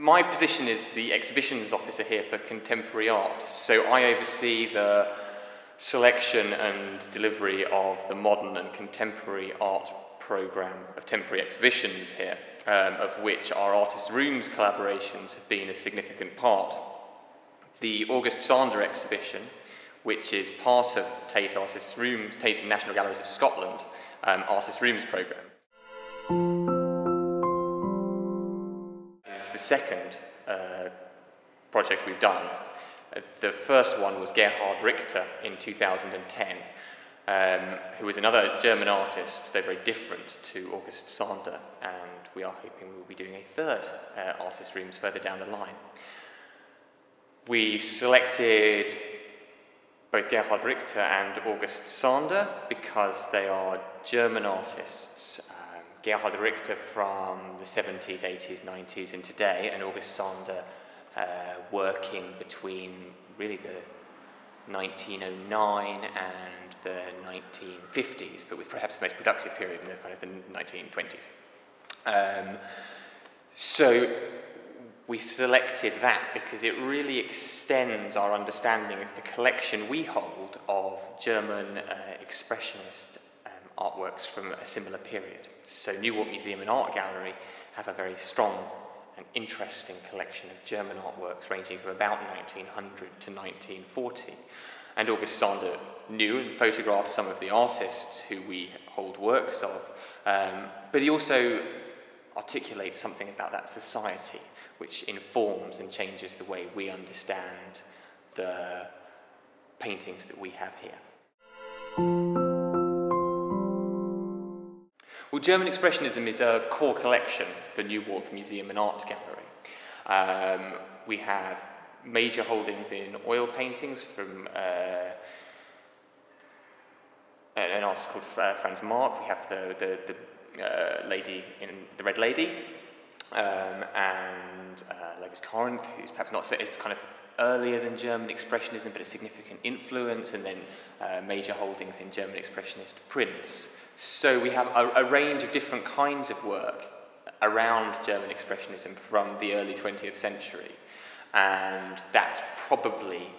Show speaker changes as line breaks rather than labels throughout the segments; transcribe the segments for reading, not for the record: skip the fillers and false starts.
My position is the exhibitions officer here for contemporary art, so I oversee the selection and delivery of the modern and contemporary art programme of temporary exhibitions here, of which our Artist Rooms collaborations have been a significant part. The August Sander exhibition, which is part of Tate Artists Rooms, Tate and National Galleries of Scotland Artist Rooms programme, is the second project we've done. The first one was Gerhard Richter in 2010, who is another German artist. They're very different to August Sander, and we are hoping we will be doing a third Artist Rooms further down the line. We selected both Gerhard Richter and August Sander because they are German artists. Gerhard Richter from the 70s, 80s, 90s and today, and August Sander working between really the 1909 and the 1950s, but with perhaps the most productive period in the kind of the 1920s. So we selected that because it really extends our understanding of the collection we hold of German expressionist artworks from a similar period. So Newark Museum and Art Gallery have a very strong and interesting collection of German artworks ranging from about 1900 to 1940. And August Sander knew and photographed some of the artists who we hold works of, but he also articulates something about that society which informs and changes the way we understand the paintings that we have here. Well, German Expressionism is a core collection for Newark Museum and Art Gallery. We have major holdings in oil paintings from an artist called Franz Marc. We have the lady in the Red Lady, and Levis Corinth, who's perhaps not so, is kind of earlier than German Expressionism, but a significant influence, and then major holdings in German Expressionist prints. So we have a range of different kinds of work around German Expressionism from the early 20th century, and that's probably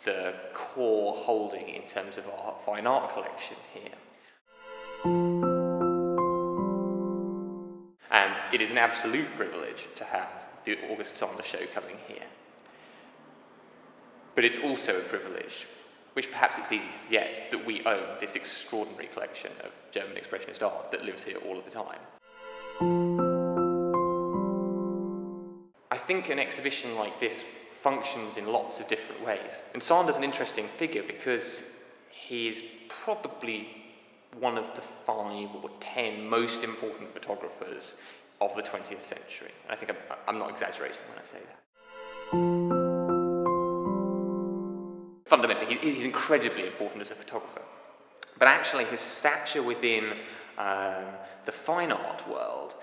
the core holding in terms of our fine art collection here. And it is an absolute privilege to have the August Sander show coming here. But it's also a privilege, which perhaps it's easy to forget, that we own this extraordinary collection of German Expressionist art that lives here all of the time. I think an exhibition like this functions in lots of different ways. And Sander's an interesting figure because he's probably one of the 5 or 10 most important photographers of the 20th century. And I think I'm not exaggerating when I say that. Fundamentally, he's incredibly important as a photographer. But actually, his stature within the fine art world,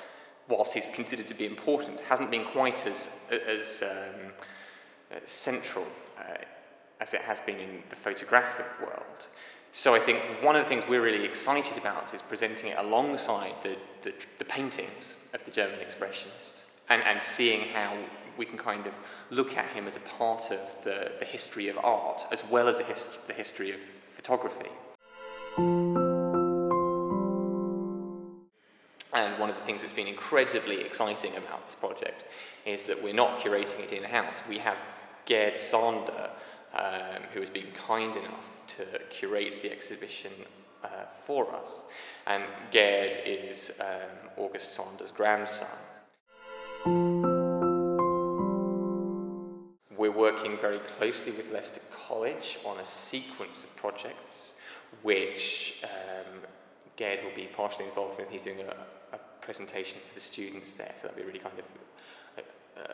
whilst he's considered to be important, hasn't been quite as central as it has been in the photographic world. So I think one of the things we're really excited about is presenting it alongside the paintings of the German Expressionists and seeing how we can kind of look at him as a part of the history of art as well as the history of photography. And one of the things that's been incredibly exciting about this project is that we're not curating it in-house. We have Gerd Sander, who has been kind enough to curate the exhibition for us. And Gerd is August Sander's grandson. We're working very closely with Leicester College on a sequence of projects which Gerd will be partially involved with. He's doing a presentation for the students there, so that'll be a really kind of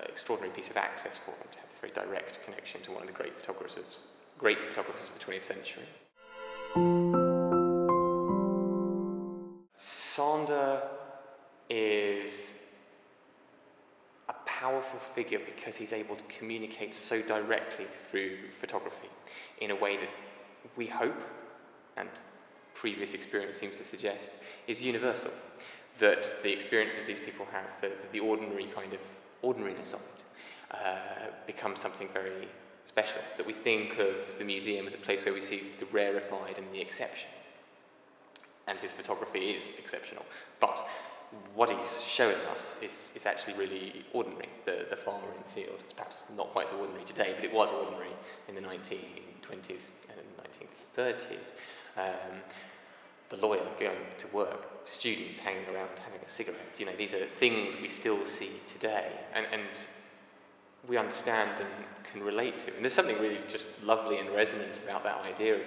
extraordinary piece of access for them to have this very direct connection to one of the great photographers of the 20th century. Sander is a powerful figure because he's able to communicate so directly through photography in a way that we hope, and previous experience seems to suggest, is universal. That the experiences these people have, the ordinary kind of ordinariness of it, becomes something very special, that we think of the museum as a place where we see the rarefied and the exceptional. And his photography is exceptional. But what he's showing us is actually really ordinary. The farmer in the field, it's perhaps not quite so ordinary today, but it was ordinary in the 1920s and 1930s. The lawyer going to work, students hanging around having a cigarette. You know, these are things we still see today, and we understand and can relate to. And there's something really just lovely and resonant about that idea of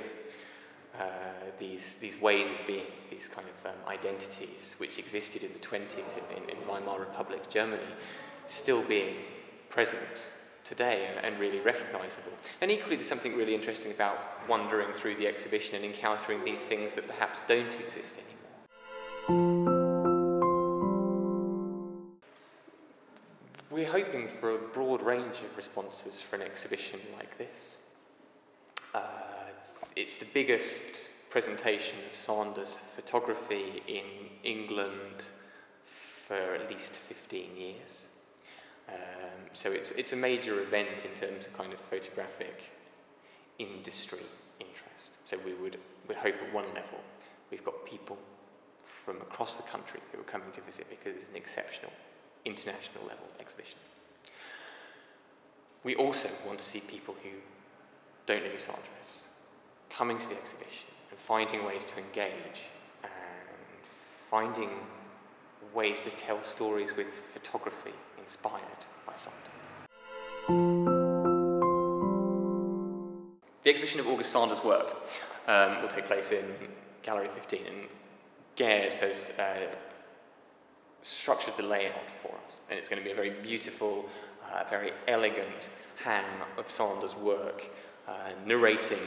these ways of being, these kind of identities which existed in the 20s in Weimar Republic Germany, still being present today and really recognisable. And equally, there's something really interesting about wandering through the exhibition and encountering these things that perhaps don't exist anymore. We're hoping for a broad range of responses for an exhibition like this. It's the biggest presentation of Sanders photography in England for at least 15 years. So it's a major event in terms of kind of photographic industry interest. So we'd hope at one level we've got people from across the country who are coming to visit because it's an exceptional international level exhibition. We also want to see people who don't know Sanders coming to the exhibition and finding ways to engage and finding ways to tell stories with photography inspired by Sanders. The exhibition of August Sanders' work will take place in Gallery 15, and Gerd has structured the layout for us, and it's going to be a very beautiful, very elegant hang of Sanders' work, narrating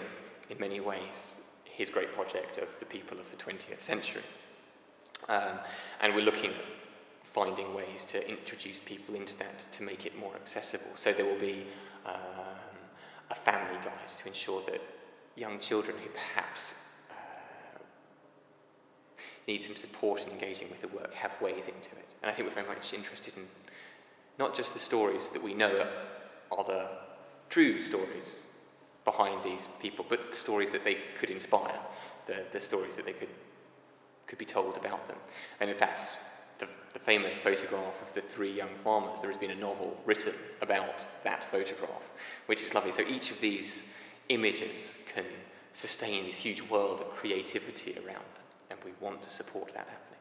in many ways his great project of the people of the 20th century. And we're looking at finding ways to introduce people into that to make it more accessible. So there will be a family guide to ensure that young children who perhaps need some support in engaging with the work have ways into it. And I think we're very much interested in not just the stories that we know are the true stories behind these people, but the stories that they could inspire, the stories that they could be told about them. And in fact, the famous photograph of the three young farmers, there has been a novel written about that photograph, which is lovely. So each of these images can sustain this huge world of creativity around them, and we want to support that happening.